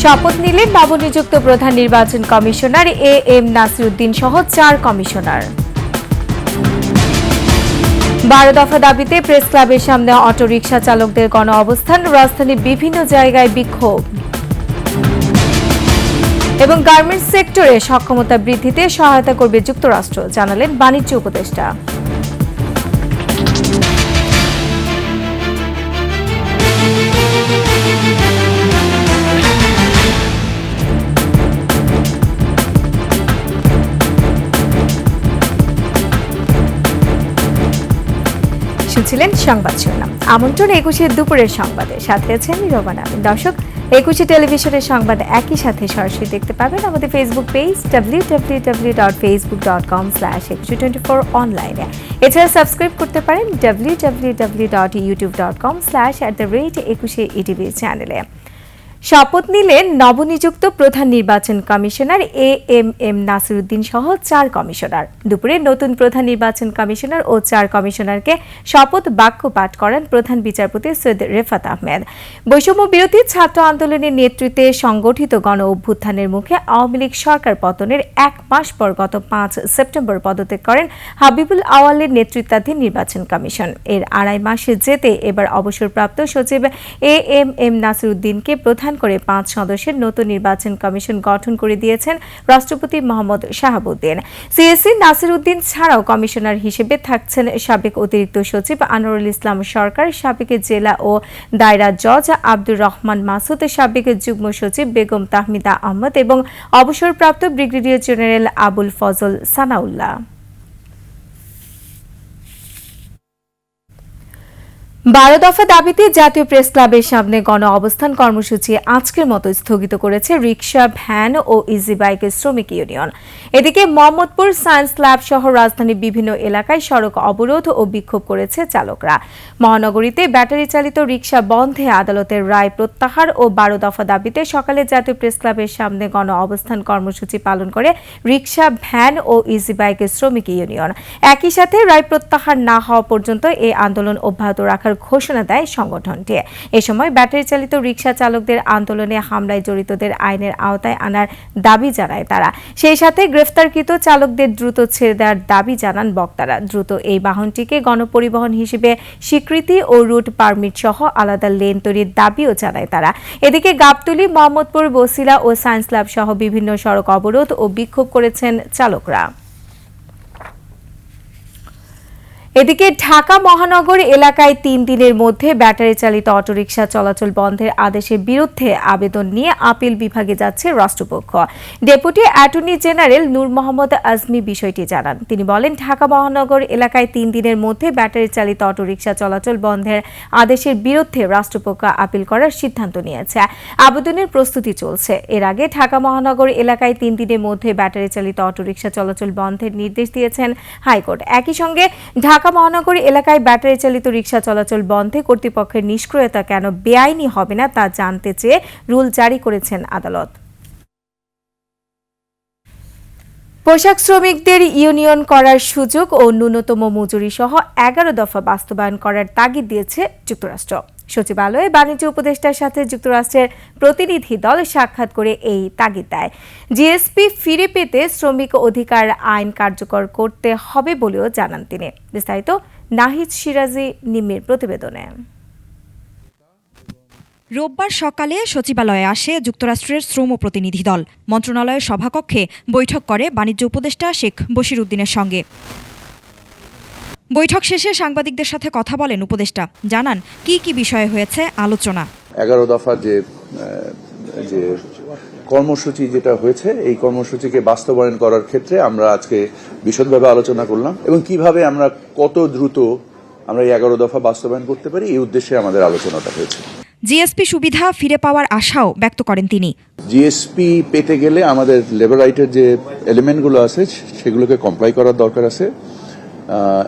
শপথ নিলেন নবনিযুক্ত প্রধান নির্বাচন কমিশনার এম নাসিরউদ্দিন সহ 4 কমিশনার। 12 দফা দাবিতে প্রেস ক্লাবের সামনে অটোরিকশা চালকদের গণ অবস্থান, রাজধানীর বিভিন্ন জায়গায় বিক্ষোভ। এবং গার্মেন্টস সেক্টরে সক্ষমতা বৃদ্ধিতে সহায়তা করবে যুক্তরাষ্ট্র, জানালেন বাণিজ্য উপদেষ্টা। শুনছিলেন সংবাদ শিরোনাম। আমন্ত্রণ 21 দুপুরের সংবাদে, সাথে আছে আমি রোবানা। দর্শক, 21 টেলিভিশনের সংবাদ একই সাথে সরাসরি দেখতে পাবেন আমাদের ফেসবুক পেজ www.facebook.com/2124 অনলাইনে। এছাড়া সাবস্ক্রাইব করতে পারেন www.youtube.com/@21etv চ্যানেলে। শপথ নিলেন নবনিযুক্ত প্রধান নির্বাচন কমিশনার এম নাসিরউদ্দিন সহ 4 কমিশনার। দুপুরে নতুন প্রধান নির্বাচন কমিশনার ও 4 কমিশনারকে শপথ বাক্য পাঠ করান প্রধান বিচারপতি সৈয়দ রেফাত আহমেদ। বৈষম্য বিরোধী ছাত্র আন্দোলনের নেতৃত্বে সংগঠিত গণ অভ্যুত্থানের মুখে আওয়ামী লীগ সরকার পতনের 1 মাস পর গত 5 সেপ্টেম্বর পদত্যাগ করেন হাবিবুল আওয়ালের নেতৃত্বাধীন নির্বাচন কমিশন। এর 2.5 মাস যেতে এবার অবসরপ্রাপ্ত সচিব এম নাসিরউদ্দিনকে প্রধান করে 5 সদস্যের নতুন নির্বাচন কমিশন গঠন করে দিয়েছেন রাষ্ট্রপতি মোহাম্মদ শাহাবুদ্দিন। সিএসি নাসিরউদ্দিন ছাড়াও কমিশনার হিসেবে থাকছেন সাবেক অতিরিক্ত সচিব আনোয়ারুল ইসলাম সরকার, সাবেক জেলা ও দায়রা জজ আব্দুর রহমান মাসুদ, সাবেক যুগ্ম সচিব বেগম তাহমিদা আহমদ এবং অবসরপ্রাপ্ত ব্রিগেডিয়ার জেনারেল আবুল ফজল সানাউল্লাহ। 12 দফা দাবিতে জাতীয় প্রেস ক্লাবের সামনে গণ অবস্থান কর্মসূচি আজকের মতো স্থগিত করেছে রিকশা, ভ্যান ও ইজি বাইকের শ্রমিক ইউনিয়ন। এদিকে মোহাম্মদপুর সায়েন্স ল্যাব সহ রাজধানীর বিভিন্ন এলাকায় সড়ক অবরোধ ও বিক্ষোভ করেছে চালকরা। মহানগরীতে ব্যাটারি চালিত রিকশা বন্ধে আদালতের রায় প্রত্যাহার ও 12 দফা দাবিতে সকালে জাতীয় প্রেস ক্লাবের সামনে গণ অবস্থান কর্মসূচি পালন করে রিকশা, ভ্যান ও ইজি বাইকের শ্রমিক ইউনিয়ন। একই সাথে রায় প্রত্যাহার না হওয়া পর্যন্ত এই আন্দোলন অব্যাহত রাখার ঘোষণা দেয় সংগঠনটি। এ সময় ব্যাটারি চালিত রিকশা চালকদের আন্দোলনে হামলায় জড়িতদের আইনের আওতায় আনার দাবি জানায় তারা। সেই সাথে গ্রেফতারকৃত চালকদের দ্রুত ছেড়ে দেওয়ার দাবি জানান বক্তারা। দ্রুত এই বাহনটিকে গণপরিবহন হিসেবে স্বীকৃতি ও রুট পারমিট সহ আলাদা লেন তৈরির দাবিও জানায় তারা। এদিকে গাবতলী, মোহাম্মদপুর, বসিলা ও সায়েন্স ল্যাব সহ বিভিন্ন সড়ক অবরোধ ও বিক্ষোভ করেছেন চালকরা। এদিকে ঢাকা মহানগর এলাকায় 3 দিনের মধ্যে ব্যাটারি চালিত অটোরিকশা চলাচল বন্ধের আদেশের বিরুদ্ধে আবেদন নিয়ে আপিল বিভাগে যাচ্ছে রাষ্ট্রপক্ষ। ডেপুটি অ্যাটর্নি জেনারেল নূর মোহাম্মদ আজমি বিষয়টি জানান। তিনি বলেন, ঢাকা মহানগর এলাকায় 3 দিনের মধ্যে ব্যাটারি চালিত অটোরিকশা চলাচল বন্ধের আদেশের বিরুদ্ধে রাষ্ট্রপক্ষ আপিল করার সিদ্ধান্ত নিয়েছে। আবেদনের প্রস্তুতি চলছে। এর আগে ঢাকা মহানগর এলাকায় 3 দিনের মধ্যে ব্যাটারি চালিত অটোরিকশা চলাচল বন্ধের নির্দেশ দিয়েছেন হাইকোর্ট। একই সঙ্গে ঢাকা মহানগর এলাকায় ব্যাটারি চালিত রিকশা চলাচল বন্ধে কর্তৃপক্ষের নিষ্ক্রিয়তা কেন বেআইনি হবে না তা জানতে চেয়ে রুল জারি করেছেন আদালত। পোশাক শ্রমিকদের ইউনিয়ন করার সুযোগ ও ন্যূনতম মজুরি সহ 11 দফা বাস্তবায়ন করার তাগিদ দিয়েছে যুক্তরাষ্ট্র। সচিবালয়ে বাণিজ্য উপদেষ্টার সাথে যুক্তরাষ্ট্রের প্রতিনিধি দল সাক্ষাৎ করে এই তাগিদ দেয়। জিএসপি ফিরে পেতে শ্রমিক অধিকার আইন কার্যকর করতে হবে বলেও জানান তিনি। বিস্তারিত নাহিদ সিরাজি নিমের প্রতিবেদনে। রোববার সকালে সচিবালয়ে আসে যুক্তরাষ্ট্রের শ্রম প্রতিনিধি দল। মন্ত্রণালয়ের সভাকক্ষে বৈঠক করে বাণিজ্য উপদেষ্টা শেখ বশির উদ্দিনের সঙ্গে। বৈঠক শেষে সাংবাদিকদের সাথে কথা বলেন উপদেষ্টা। জানান কি কি বিষয়ে হয়েছে আলোচনা। 11 দফার যে কর্মসূচি যেটা হয়েছে, এই কর্মসূচিকে বাস্তবায়ন করার ক্ষেত্রে আমরা আজকে বিশদভাবে আলোচনা করলাম এবং কিভাবে আমরা কত দ্রুত আমরা এই 11 দফা বাস্তবায়ন করতে পারি, এই উদ্দেশ্যে আমাদের আলোচনাটা হয়েছে। জিএসপি সুবিধা ফিরে পাওয়ার আশাও ব্যক্ত করেন তিনি। জিএসপি পেতে গেলে আমাদের লেবার রাইটের যে এলিমেন্টগুলো আছে সেগুলোকে কমপ্লাই করার দরকার আছে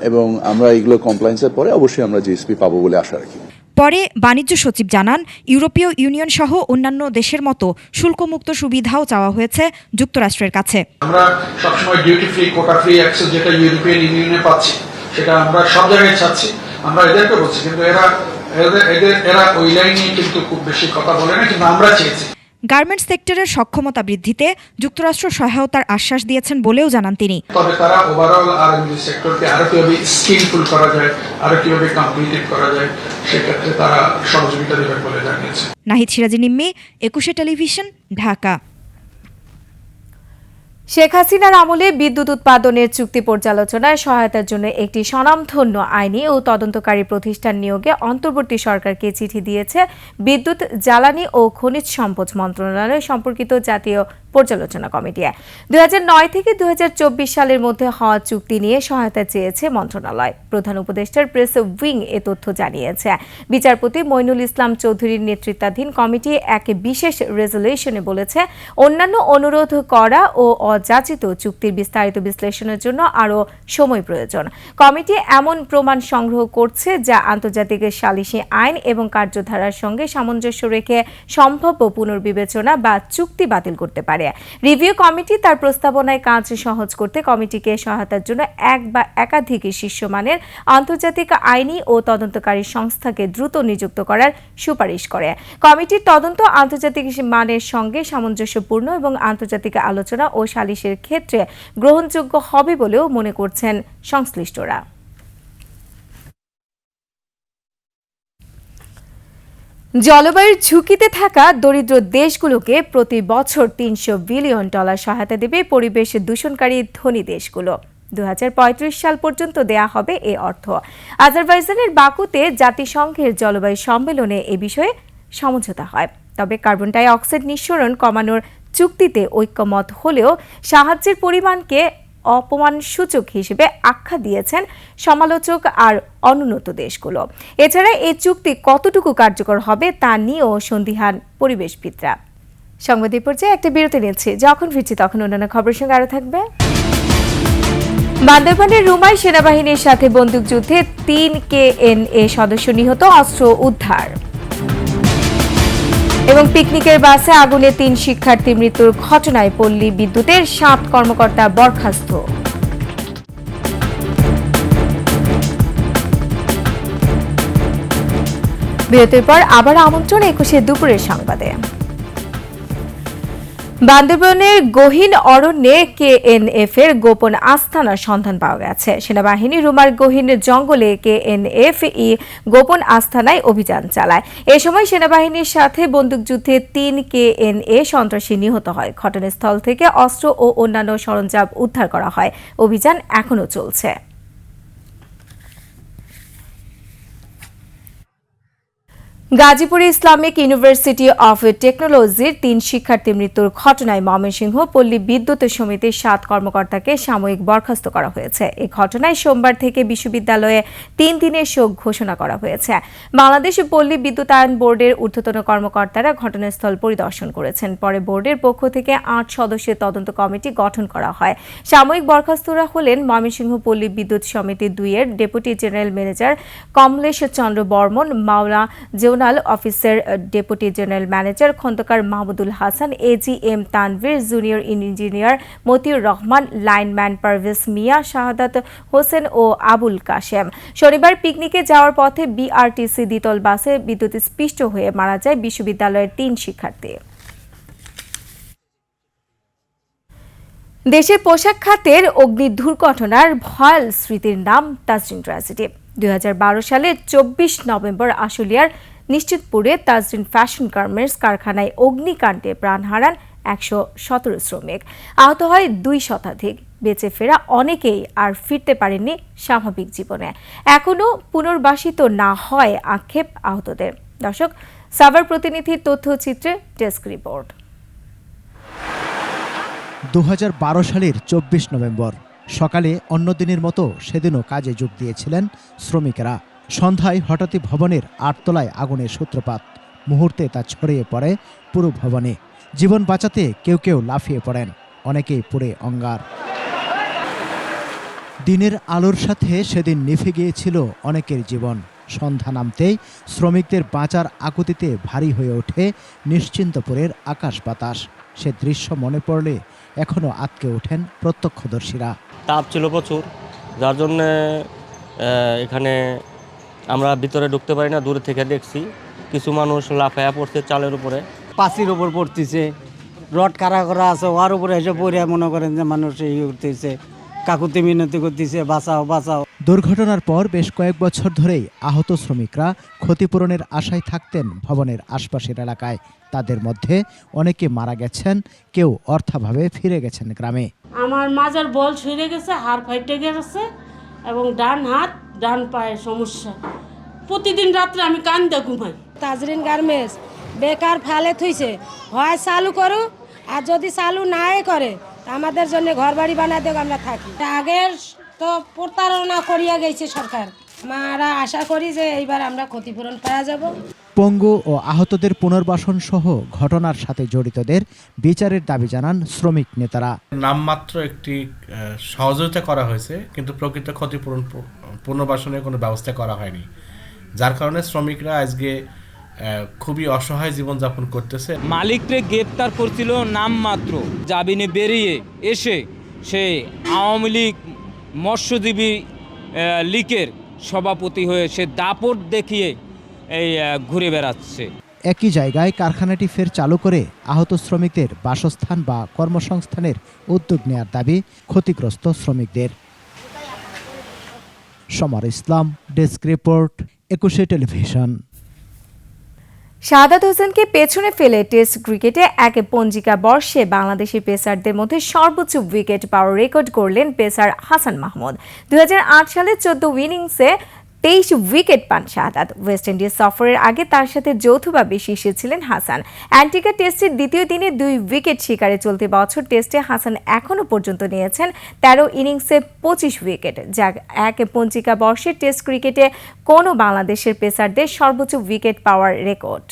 এবং আমরা এইগুলো কমপ্লায়েন্সের পরে অবশ্যই আমরা জিএসপি পাবো বলে আশা রাখি। পরে বাণিজ্য সচিব জানান, ইউরোপীয় ইউনিয়ন সহ অন্যান্য দেশের মতো শুল্কমুক্ত সুবিধাও চাওয়া হয়েছে যুক্তরাষ্ট্রের কাছে। আমরা সবসময় duty free, quota free access যেটা ইউরোপিয়ান ইউনিয়নে পাচ্ছি সেটা আমরা সব জায়গায় চাচ্ছি। আমরা এদেরকে বলছি, কিন্তু এরা ওই লাইন নিয়ে কিন্তু খুব বেশি কথা বলে না, কিন্তু আমরা চেয়েছি। গার্মেন্টস সেক্টরের সক্ষমতা বৃদ্ধিতে যুক্তরাষ্ট্র সহায়তার আশ্বাস দিয়েছেন বলেও জানান তিনি। তবে তারা ওভারঅল আরএমজি সেক্টরকে আরো কিভাবে স্কিলফুল করা যায়, আরো কিভাবে কম্পিটিটিভ করা যায়, সেক্ষেত্রে তারা সহযোগিতা দেবেন বলে জানিয়েছে। নাহিদ সিরাজি নিম্মি, 21 টেলিভিশন, ঢাকা। শেখ হাসিনার আমলে বিদ্যুৎ উৎপাদনের চুক্তি পর্যালোচনায় সহায়তার জন্য একটি স্বনামধন্য আইনি ও তদন্তকারী প্রতিষ্ঠান নিয়োগে অন্তর্বর্তী সরকারকে চিঠি দিয়েছে বিদ্যুৎ, জ্বালানি ও খনিজ সম্পদ মন্ত্রণালয় সম্পর্কিত জাতীয় পর্যালোচনা কমিটি। 2009 থেকে 2024 সালের মধ্যে হওয়া চুক্তি নিয়ে সহায়তা চেয়েছে মন্ত্রণালয়। প্রধান উপদেষ্টার প্রেস উইং এ তথ্য জানিয়েছে। বিচারপতি মইনুল ইসলাম চৌধুরীর নেতৃত্বাধীন কমিটি এক বিশেষ রেজলিউশনে বলেছে, অন্যান্য অনুরোধ করা ও অযাচিত চুক্তির বিস্তারিত বিশ্লেষণের জন্য আরও সময় প্রয়োজন। কমিটি এমন প্রমাণ সংগ্রহ করছে যা আন্তর্জাতিক সালিসি আইন এবং কার্যধারার সঙ্গে সামঞ্জস্য রেখে সম্ভাব্য পুনর্বিবেচনা বা চুক্তি বাতিল করতে পারে। রিভিউ কমিটি তার প্রস্তাবনায় কাজ সহজ করতে কমিটিকে সহায়তার জন্য এক বা একাধিক শীর্ষমানের আন্তর্জাতিক আইনি ও তদন্তকারী সংস্থাকে দ্রুত নিযুক্ত করার সুপারিশ করে। কমিটির তদন্ত আন্তর্জাতিক মানের সঙ্গে সামঞ্জস্যপূর্ণ এবং আন্তর্জাতিক আলোচনা ও সালিসের ক্ষেত্রে গ্রহণযোগ্য হবে বলেও মনে করছেন সংশ্লিষ্টরা। জলবায়ুর ঝুঁকিতে থাকা দরিদ্র দেশগুলোকে প্রতি বছর $300 বিলিয়ন সহায়তা দেবে পরিবেশ দূষণকারী ধনী দেশগুলো। 2035 সাল পর্যন্ত দেয়া হবে এই অর্থ। আজারবাইজানের বাকুতে জাতিসংঘের জলবায়ু সম্মেলনে এ বিষয়ে সমঝোতা হয়। তবে কার্বন ডাই অক্সাইড নিঃসরণ কমানোর চুক্তিতে ঐক্যমত হলেও সাহায্যের পরিমাণকে অপমানসূচক হিসেবে আখ্যা দিয়েছেন সমালোচক আর অনুন্নত দেশগুলো। এছাড়া এই চুক্তি কতটুকু কার্যকর হবে তা নিয়েও সন্দিহান পরিবেশবিদরা। সংবাদ পর্যায়ে একটা বিরতি নিচ্ছে, যখন ফিরছি তখন অন্যান্য খবরের সঙ্গে আরো থাকবে। বান্দরবানের রুমায় সেনাবাহিনীর সাথে বন্দুকযুদ্ধে 3 KNA সদস্য নিহত, অস্ত্র উদ্ধার। এবং পিকনিকের বাসে আগুনে 3 শিক্ষার্থী মৃত্যুর ঘটনায় পল্লী বিদ্যুতের 7 কর্মকর্তা বরখাস্ত। বিরতির পর আবার আমন্ত্রণ 21 দুপুরের সংবাদে। বান্দরবানের গহীন অরণ্যে KNF এর গোপন আস্তানার সন্ধান পাওয়া গেছে। সেনাবাহিনী রুমার গহীন জঙ্গলে KNF গোপন আস্তানায় অভিযান চালায়। এ সময় সেনাবাহিনীর সাথে বন্দুকযুদ্ধে 3 KNA সন্ত্রাসী নিহত হয়। ঘটনাস্থল থেকে অস্ত্র ও অন্যান্য সরঞ্জাম উদ্ধার করা হয়। অভিযান এখনো চলছে। গাজীপুরে ইসলামিক ইউনিভার্সিটি অফ টেকনোলজির 3 শিক্ষার্থী মৃত্যুর ঘটনায় ময়মনসিংহ পল্লী বিদ্যুৎ সমিতির 7 কর্মকর্তাকে সাময়িক বরখাস্ত করা হয়েছে। এই ঘটনায় সোমবার থেকে বিশ্ববিদ্যালয়ে 3 দিনের শোক ঘোষণা করা হয়েছে। বাংলাদেশ পল্লী বিদ্যুতায়ন বোর্ডের ঊর্ধ্বতন কর্মকর্তারা ঘটনাস্থল পরিদর্শন করেছেন। পরে বোর্ডের পক্ষ থেকে 8 সদস্যের তদন্ত কমিটি গঠন করা হয়। সাময়িক বরখাস্তরা হলেন ময়মনসিংহ পল্লী বিদ্যুৎ সমিতি 2 এর deputy general manager Kamlesh Chandra Barman, Maola zonal officer deputy general manager Khondokar Mahmudul Hasan, AGM Tanvir, junior engineer Motiur Rahman, lineman Parvez Mia, Shahadat Hossain ও আবুল কাশেম। শনিবার পিকনিকে যাওয়ার পথে BRTC দ্বিতল বাসে বিদ্যুৎস্পৃষ্ট হয়ে মারা যায় বিশ্ববিদ্যালয়ের 3 শিক্ষার্থী। দেশের পোশাক খাতের অগ্নি দুর্ঘটনার ভয়াল স্মৃতির নাম তাজরিন ট্র্যাজেডি। 2012 সালের 24 নভেম্বর আশুলিয়ার নিশ্চিতপুরে তাজরিন ফ্যাশন গার্মেন্টস কারখানায় অগ্নিকাণ্ডে প্রাণ হারান 117 শ্রমিক। আহত হয় 2 শতাধিক। বেঁচে ফেরা অনেকেই আর ফিরতে পারেননি স্বাভাবিক জীবনে। এখনও পুনর্বাসিত না হয় আক্ষেপ আহতদের। দর্শক, সাভার প্রতিনিধির তথ্যচিত্রে ডেস্ক রিপোর্ট। 2012 সালের 24 নভেম্বর সকালে অন্য দিনের মতো সেদিনও কাজে যোগ দিয়েছিলেন শ্রমিকেরা। সন্ধ্যায় হঠাৎই ভবনের 8 তলায় আগুনের সূত্রপাত। মুহূর্তে তা ছড়িয়ে পড়ে পুরো ভবনে। জীবন বাঁচাতে কেউ কেউ লাফিয়ে পড়েন, অনেকেই পুড়ে অঙ্গার। দিনের আলোর সাথে সেদিন নিভে গিয়েছিল অনেকের জীবন। সন্ধ্যা নামতেই শ্রমিকদের বাঁচার আকুতিতে ভারী হয়ে ওঠে নিশ্চিন্তপুরের আকাশ বাতাস। সে দৃশ্য মনে পড়লে এখনও আটকে ওঠেন প্রত্যক্ষদর্শীরা। তাপ ছিল প্রচুর, যার জন্য এখানে আমরা ভিতরে ঢুকতে পারি না। দূরে থেকে দেখছি কিছু মানুষ লাফায়া পড়ছে চালের উপরে। পাঁচির ওপর পড়তেছে, রড কারা করা আছে, ওর উপরে এসে পড়ে মনে করেন যে মানুষ এই করতেছে, কাকুতি মিনতি করতেছে, বাঁচাও বাঁচাও। দুর্ঘটনার পর বেশ কয়েক বছর ধরেই আহত শ্রমিকরা ক্ষতিপূরণের আশায় থাকতেন ভবনের আশপাশের এলাকায়। তাদের মধ্যে অনেকে মারা গেছেন, কেউ অর্থাভাবে ফিরে গেছেন গ্রামে। আমার মাজার বল সরে গেছে, হাড় ফাইটে গেছে এবং ডান হাত ডান পায়ে সমস্যা। প্রতিদিন রাত্রে আমি কান্দে ঘুমাই। তাজরিন গার্মেন্টস বেকার ফেলে থইছে, হয় চালু করো, আর যদি চালু নাই করে আমাদের জন্য ঘর বাড়ি বানায় দেব, আমরা থাকি। আগের তো প্রতারণা করিয়া গেছে সরকার, আমরা আশা করি যে এইবার আমরা ক্ষতিপূরণ পাওয়া যাব। পঙ্গু ও আহতদের পুনর্বাসন সহ ঘটনার সাথে জড়িতদের বিচারের দাবি জানান শ্রমিক নেতারা। নামমাত্র একটি সহযোগিতা করা হয়েছে, কিন্তু প্রকৃত ক্ষতিপূরণ পুনর্বাসনের কোনো ব্যবস্থা করা হয়নি, যার কারণে শ্রমিকরা আজকে খুবই অসহায় জীবনযাপন করতেছে। মালিককে গ্রেপ্তার করছিল নামমাত্র, জামিনে বেরিয়ে এসে সে আওয়ামী লীগ মৎস্যজীবী লীগের সভাপতি হয়ে সে দাপট দেখিয়ে এই ঘুরে বেড়াচ্ছে। একই জায়গায় কারখানাটি ফের চালু করে আহত শ্রমিকদের বাসস্থান বা কর্মসংস্থানের উদ্যোগ নেয়ার দাবি ক্ষতিগ্রস্ত শ্রমিকদের। সমর ইসলাম, ডেস্ক রিপোর্ট, 21 টেলিভিশন। শাহাদাত হোসেনকে পেছনে ফেলে টেস্ট ক্রিকেটে একে পঞ্জিকা বর্ষে বাংলাদেশি পেসারদের মধ্যে সর্বোচ্চ উইকেট পাওয়ার রেকর্ড করলেন পেসার হাসান মাহমুদ। 2008 সালে 14 ইনিংসে 23 উইকেট পান শাহাদাত। ওয়েস্ট ইন্ডিজ সফরের আগে তার সাথে যৌথভাবে শীর্ষে ছিলেন হাসান। অ্যান্টিগা টেস্টের দ্বিতীয় দিনে 2 উইকেট শিকারে চলতি বছর টেস্টে হাসান এখনও পর্যন্ত নিয়েছেন 13 ইনিংসে 25 উইকেট, যা এক পঞ্জিকা বর্ষে টেস্ট ক্রিকেটে কোনো বাংলাদেশের পেসারদের সর্বোচ্চ উইকেট পাওয়ার রেকর্ড।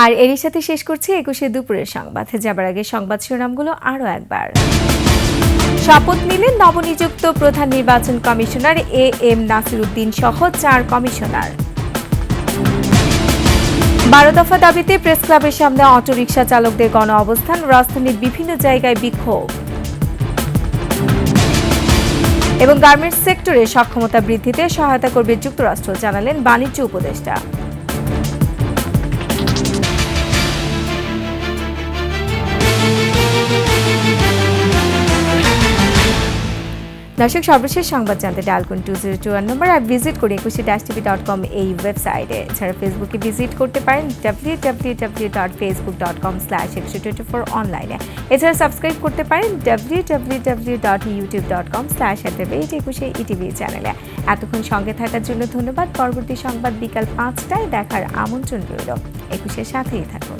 আর এরই সাথে শেষ করছি 21 দুপুরের সংবাদ। যাবার আগে সংবাদ শিরোনামগুলো আরও একবার। শপথ নিলেন নবনিযুক্ত প্রধান নির্বাচন কমিশনার AM নাসির উদ্দিন সহ 4 কমিশনার। 12 দফা দাবিতে প্রেস ক্লাবের সামনে অটোরিকশা চালকদের গণ অবস্থান, রাজধানীর বিভিন্ন জায়গায় বিক্ষোভ। এবং গার্মেন্টস সেক্টরে সক্ষমতা বৃদ্ধিতে সহায়তা করবে যুক্তরাষ্ট্র, জানালেন বাণিজ্য উপদেষ্টা। দর্শক, সর্বশেষ সংবাদ জানতে ডায়াল করুন 2021 নম্বর আর ভিজিট করুন 21-tv.com এই ওয়েবসাইটে। এছাড়া ফেসবুকে ভিজিট করতে পারেন www.facebook.com/2124 অনলাইনে। এছাড়া সাবস্ক্রাইব করতে পারেন www.youtube.com/21etv চ্যানেলে। এতক্ষণ সঙ্গে থাকার জন্য ধন্যবাদ। পরবর্তী সংবাদ বিকাল 5টায় দেখার আমন্ত্রণ রইল। 21-এর সাথেই থাকুন।